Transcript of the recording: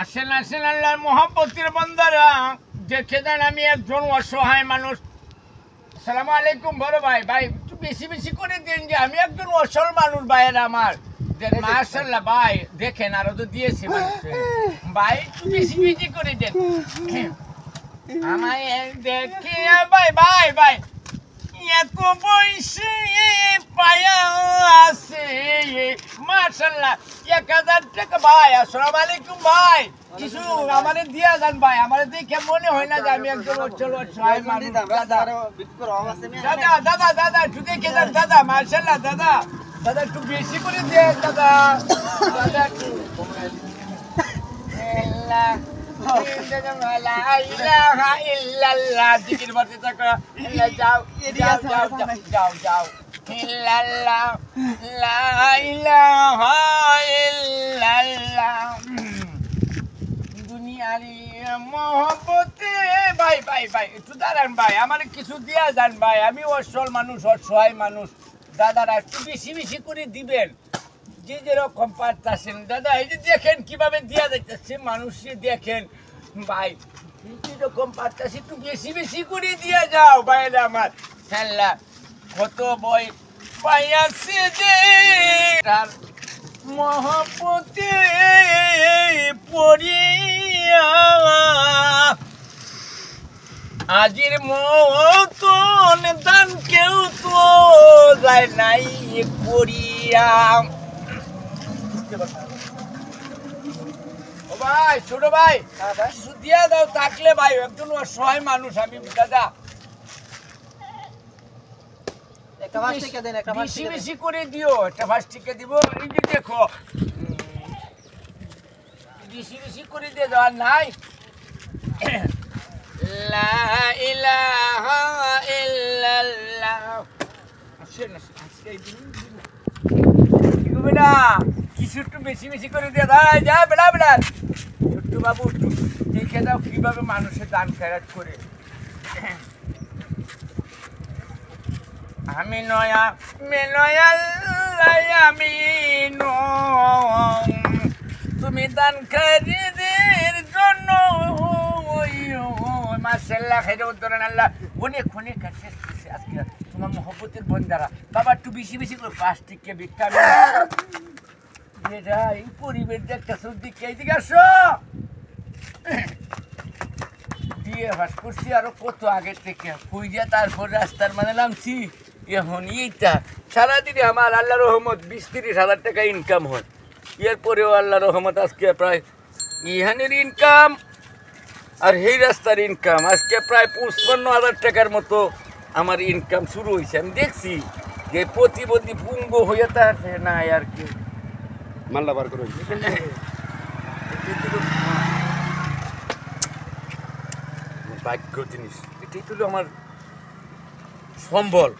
আসেন আসেন আল্লাহর মহব্বতের বান্দারা, দেখে দেন আমি একজন অসহায় মানুষ। আসসালামু আলাইকুম বড় ভাই। ভাই একটু বেশি বেশি করে দেন, যে আমি একজন অসহায় মানুষ ভাইয়ের আমার। মাশাআল্লাহ ভাই, দেখেন আরো তো দিয়েছি ভাই, একটু বেশি বেশি করে দেন আমায় দেখে। ভাই ভাই ভাই এত বয়সে পায়া আছে মাশাআল্লাহ 1000 টাকা ভাই। আসসালামু আলাইকুম ভাই, কিছু আমারে দিয়া যান ভাই, আমারে দেখে মনে হয় না যে আমি একজন অসহায় মানুষ। দাদা দাদা দাদা একটু দেখে যান দাদা, মাশাআল্লাহ দাদা দাদা একটু বেশি করে দেন দাদা। দাদা একটু জিকির বাড়তে থাকো, যাও যাও যাও যাও যাও দুনিয়ারি মহব্বতে। ভাই ভাই ভাই একটু দাঁড়ান ভাই, আমার কিছু দিয়া যান ভাই, আমি অসহায় মানুষ, অসহায় মানুষ। দাদারা একটু বেশি বেশি করে দিবেন, যে যেরকম পারতেছেন দাদা। এই যে দেখেন কিভাবে দিয়া যাইতেছে মানুষকে, দেখেন ভাই যেরকম পারতেছে একটু বেশি বেশি করে দিয়ে যাও ভাইরা আমার। খেলা কত বই পাইয়াছে যে তার মহব্বতে পড়িয়া, আজির মতন দান কেউ তো যায় নাই করিয়া। ও ভাই ছোট ভাই, কিছু দিয়া দাও থাকলে ভাই, একজন অসহায় মানুষ আমি দাদা। বেশি বেশি করে দিও, একটা 5 টাকা দিব। এই যে দেখো বেশি বেশি করে দিয়ে দেওয়ার নাই। লা ইলাহা ইল্লাল্লাহ। আসেন আজকে বেটা কিছু একটু বেশি বেশি করে দিয়ে দাও। যা বেড়া বেড়া ছোট্ট বাবু একটু দেখে দাও কিভাবে মানুষের দান খয়রাত করে। আমি নয়া আমি তুমি দানকারীদের জন্য মাশাআল্লাহ খাইরে উদ্ধারণ আল্লাহ অনেক অনেক কাছে আজকে তোমার মহব্বতের বন্দারা। বাবা একটু বেশি বেশি করে 5 টাকা ভিক্ষা যেটা এই পরিবেশ দেখতেছ, দিকে এইদিকে আসো দিয়ে ভাস করছি আরো কত আগে থেকে খুঁজে, তারপর রাস্তার মানে নামছি। এখন এইটা সারাদিনে আমার আল্লাহ রহমত 20-30 হাজার টাকা ইনকাম হয়। এরপরেও আল্লাহ রহমত আজকে প্রায় ইহানের ইনকাম আর এই রাস্তার ইনকাম আজকে প্রায় 55,000 টাকার মতো আমার ইনকাম শুরু হয়েছে। আমি দেখছি যে প্রতিবন্ধী পুঙ্গ হয়ে তার না আর কি মাল্লা বার করে ভাগ্য জিনিস, এটাই তো আমার সম্বল।